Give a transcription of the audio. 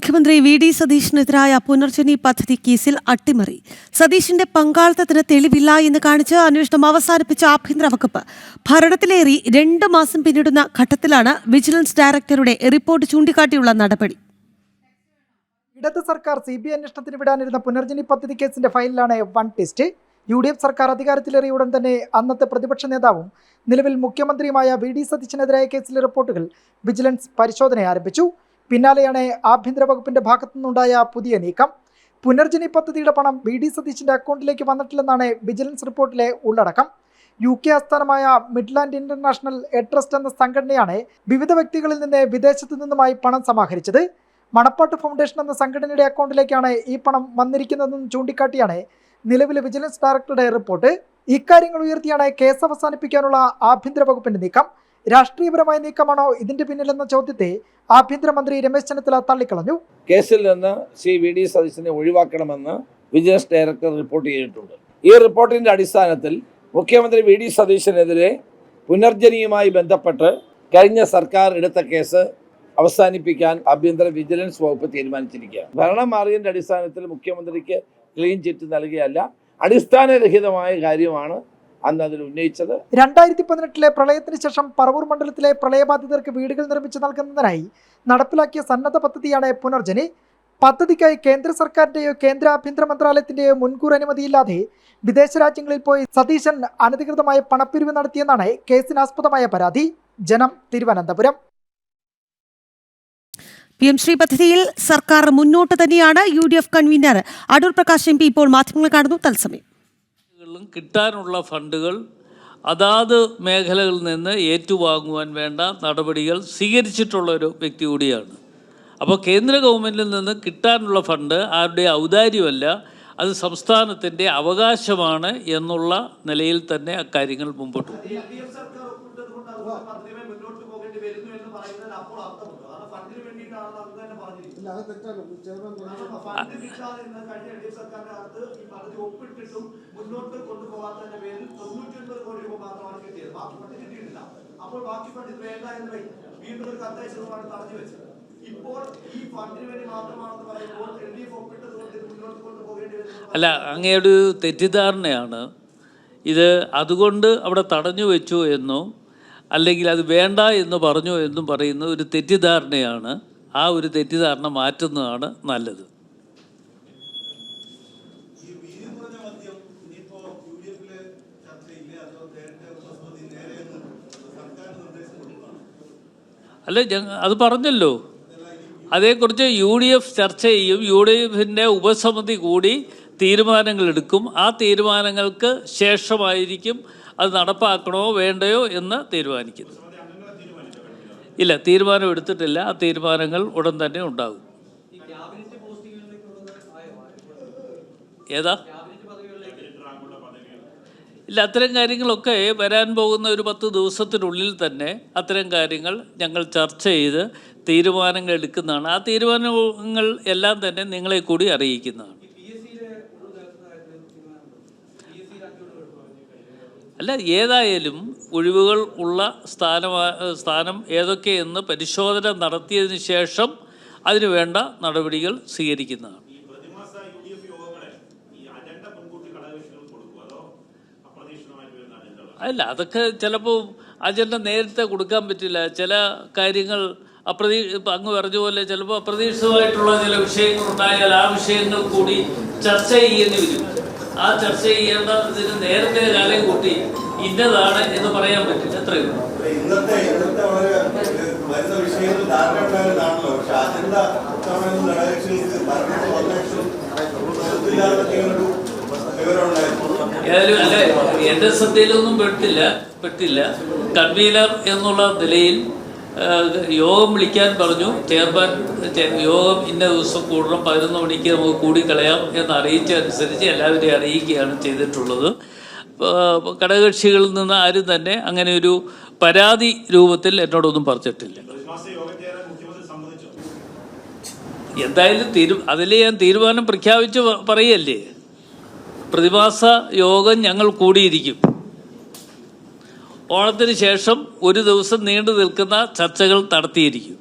മുഖ്യമന്ത്രി വി.ഡി. സതീശനെതിരായ പുനർജനി പദ്ധതി കേസിൽ അട്ടിമറി. സതീശന്റെ പങ്കാളിത്തത്തിന് തെളിവില്ല എന്ന് കാണിച്ച് അന്വേഷണം അവസാനിപ്പിച്ച ആഭ്യന്തര വകുപ്പ് ഭരണത്തിലേറി 2 മാസം പിന്നിടുന്ന ഘട്ടത്തിലാണ് വിജിലൻസ് ഡയറക്ടറുടെ റിപ്പോർട്ട് ചൂണ്ടിക്കാട്ടിയുള്ള നടപടി. ഇടത് സർക്കാർ CBI അന്വേഷണത്തിന് വിടാനിരുന്ന പുനർജനി പദ്ധതി കേസിന്റെ ഫയലിലാണ് വൺ ട്വിസ്റ്റ്. UDF സർക്കാർ അധികാരത്തിലേറിയ ഉടൻ തന്നെ അന്നത്തെ പ്രതിപക്ഷ നേതാവും നിലവിൽ മുഖ്യമന്ത്രിയുമായ വി.ഡി. സതീശനെതിരായ കേസിലെ റിപ്പോർട്ടുകൾ വിജിലൻസ് പരിശോധന ആരംഭിച്ചു. പിന്നാലെയാണ് ആഭ്യന്തര വകുപ്പിന്റെ ഭാഗത്തു നിന്നുണ്ടായ പുതിയ നീക്കം. പുനർജനി പദ്ധതിയുടെ പണം വി.ഡി. സതീശന്റെ അക്കൗണ്ടിലേക്ക് വന്നിട്ടില്ലെന്നാണ് വിജിലൻസ് റിപ്പോർട്ടിലെ ഉള്ളടക്കം. UK ആസ്ഥാനമായ മിഡ്ലാൻഡ് ഇന്റർനാഷണൽ എഡ് ട്രസ്റ്റ് എന്ന സംഘടനയാണ് വിവിധ വ്യക്തികളിൽ നിന്ന് വിദേശത്തു നിന്നുമായി പണം സമാഹരിച്ചത്. മണപ്പാട്ട് ഫൗണ്ടേഷൻ എന്ന സംഘടനയുടെ അക്കൗണ്ടിലേക്കാണ് ഈ പണം വന്നിരിക്കുന്നതെന്ന് ചൂണ്ടിക്കാട്ടിയാണ് നിലവിലെ വിജിലൻസ് ഡയറക്ടറുടെ റിപ്പോർട്ട്. ഇക്കാര്യങ്ങൾ ഉയർത്തിയാണ് കേസ് അവസാനിപ്പിക്കാനുള്ള ആഭ്യന്തര വകുപ്പിന്റെ നീക്കം. രാഷ്ട്രീയപരമായ നീക്കമാണോ ഇതിന്റെ പിന്നിലെന്ന ചോദ്യത്തെ ആഭ്യന്തരമന്ത്രി രമേശ് ചെന്നിത്തല തള്ളിക്കളഞ്ഞു. കേസിൽ നിന്ന് ശ്രീ വി.ഡി. സതീശനെ ഒഴിവാക്കണമെന്ന് വിജിലൻസ് ഡയറക്ടർ റിപ്പോർട്ട് ചെയ്തിട്ടുണ്ട്. ഈ റിപ്പോർട്ടിന്റെ അടിസ്ഥാനത്തിൽ മുഖ്യമന്ത്രി വി.ഡി. സതീശനെതിരെ പുനർജനിയുമായി ബന്ധപ്പെട്ട് കഴിഞ്ഞ സർക്കാർ എടുത്ത കേസ് അവസാനിപ്പിക്കാൻ ആഭ്യന്തര വിജിലൻസ് വകുപ്പ് തീരുമാനിച്ചിരിക്കുകയാണ്. ഭരണം മാറിയതിന്റെ അടിസ്ഥാനത്തിൽ മുഖ്യമന്ത്രിക്ക് ക്ലീൻ ചിറ്റ് നൽകിയല്ല, അടിസ്ഥാനരഹിതമായ കാര്യമാണ് അന്ന് അതിൽ ഉന്നയിച്ചത്. 2018 പ്രളയത്തിന് ശേഷം പറവൂർ മണ്ഡലത്തിലെ പ്രളയബാധിതർക്ക് വീടുകൾ നിർമ്മിച്ച് നൽകുന്നതിനായി നടപ്പിലാക്കിയ സന്നദ്ധ പദ്ധതിയാണ് പുനർജനി. പദ്ധതിക്കായി കേന്ദ്ര സർക്കാരിന്റെയോ കേന്ദ്ര ആഭ്യന്തര മന്ത്രാലയത്തിന്റെയോ മുൻകൂർ അനുമതിയില്ലാതെ വിദേശ രാജ്യങ്ങളിൽ പോയി സതീശൻ അനധികൃതമായ പണപ്പിരിവ് നടത്തിയെന്നാണ് കേസിനാസ്പദമായ പരാതി. ജനം, തിരുവനന്തപുരം. PM ശ്രീ പദ്ധതിയിൽ സർക്കാർ മുന്നോട്ട് തന്നെയാണ്. UDF convener Adoor Prakash MP ഇപ്പോൾ മാധ്യമങ്ങളെ കാണുന്നു. തത്സമയം കിട്ടാനുള്ള ഫണ്ടുകൾ അതാത് മേഖലകളിൽ നിന്ന് ഏറ്റുവാങ്ങുവാൻ വേണ്ട നടപടികൾ സ്വീകരിച്ചിട്ടുള്ള ഒരു വ്യക്തി കൂടിയാണ്. അപ്പോൾ കേന്ദ്ര ഗവൺമെൻറ്റിൽ നിന്ന് കിട്ടാനുള്ള ഫണ്ട് ആരുടെ ഔദാര്യമല്ല, അത് സംസ്ഥാനത്തിൻ്റെ അവകാശമാണ് എന്നുള്ള നിലയിൽ തന്നെ അക്കാര്യങ്ങൾ മുമ്പോട്ട് പോകും. അല്ല, അങ്ങയുടെ തെറ്റിദ്ധാരണയാണ് ഇത്. അതുകൊണ്ട് അവിടെ തടഞ്ഞു വെച്ചു എന്നോ അല്ലെങ്കിൽ അത് വേണ്ട എന്ന് പറഞ്ഞു എന്നും പറയുന്ന ഒരു തെറ്റിദ്ധാരണയാണ്. ആ ഒരു തെറ്റിദ്ധാരണ മാറ്റുന്നതാണ് നല്ലത്. അല്ല, അത് പറഞ്ഞല്ലോ, അതേക്കുറിച്ച് UDF ചർച്ച ചെയ്യും. UDFിൻ്റെ ഉപസമിതി കൂടി തീരുമാനങ്ങൾ എടുക്കും. ആ തീരുമാനങ്ങൾക്ക് ശേഷമായിരിക്കും അത് നടപ്പാക്കണോ വേണ്ടയോ എന്ന് തീരുമാനിക്കുന്നത്. ഇല്ല, തീരുമാനം എടുത്തിട്ടില്ല. ആ തീരുമാനങ്ങൾ ഉടൻ തന്നെ ഉണ്ടാകും. ഏതാ? ഇല്ല, അത്തരം കാര്യങ്ങളൊക്കെ വരാൻ പോകുന്ന ഒരു 10 ദിവസത്തിനുള്ളിൽ തന്നെ അത്തരം കാര്യങ്ങൾ ഞങ്ങൾ ചർച്ച ചെയ്ത് തീരുമാനങ്ങൾ എടുക്കുന്നതാണ്. ആ തീരുമാനങ്ങൾ എല്ലാം തന്നെ നിങ്ങളെ കൂടി അറിയിക്കുന്നതാണ്. അല്ല, ഏതായാലും ഒഴിവുകൾ ഉള്ള സ്ഥാനം ഏതൊക്കെയെന്ന് പരിശോധന നടത്തിയതിന് ശേഷം അതിനു വേണ്ട നടപടികൾ സ്വീകരിക്കുന്നതാണ്. അല്ല, അതൊക്കെ ചിലപ്പോൾ അജണ്ട നേരത്തെ കൊടുക്കാൻ പറ്റില്ല. ചില കാര്യങ്ങൾ അങ്ങ് പറഞ്ഞ പോലെ ചിലപ്പോൾ അപ്രതീക്ഷിതമായിട്ടുള്ള ചില വിഷയങ്ങൾ ഉണ്ടായാൽ ആ വിഷയങ്ങൾ കൂടി ചർച്ച ചെയ്യേണ്ടി വരും. ആ ചർച്ച ചെയ്യേണ്ടതിന് നേരത്തെ കാലം കൂട്ടി ഇന്നതാണ് എന്ന് പറയാൻ പറ്റില്ല. എത്രയും ഏതായാലും അല്ല, എൻ്റെ ശ്രദ്ധയിലൊന്നും പെട്ടില്ല. കൺവീനർ എന്നുള്ള നിലയിൽ യോഗം വിളിക്കാൻ പറഞ്ഞു. ചെയർമാൻ യോഗം ഇന്ന ദിവസം കൂടണം, 11 മണിക്ക് നമുക്ക് കൂടിക്കളയാം എന്ന് അറിയിച്ചതനുസരിച്ച് എല്ലാവരെയും അറിയിക്കുകയാണ് ചെയ്തിട്ടുള്ളത്. ഘടകകക്ഷികളിൽ നിന്ന് ആരും തന്നെ അങ്ങനെ ഒരു പരാതി രൂപത്തിൽ എന്നോടൊന്നും പറഞ്ഞിട്ടില്ല. എന്തായാലും അതിൽ ഞാൻ തീരുമാനം പ്രഖ്യാപിച്ച് പറയല്ലേ. പ്രതിമാസ യോഗം ഞങ്ങൾ കൂടിയിരിക്കും. ഓണത്തിന് ശേഷം ഒരു ദിവസം നീണ്ടു നിൽക്കുന്ന ചർച്ചകൾ നടത്തിയിരിക്കും.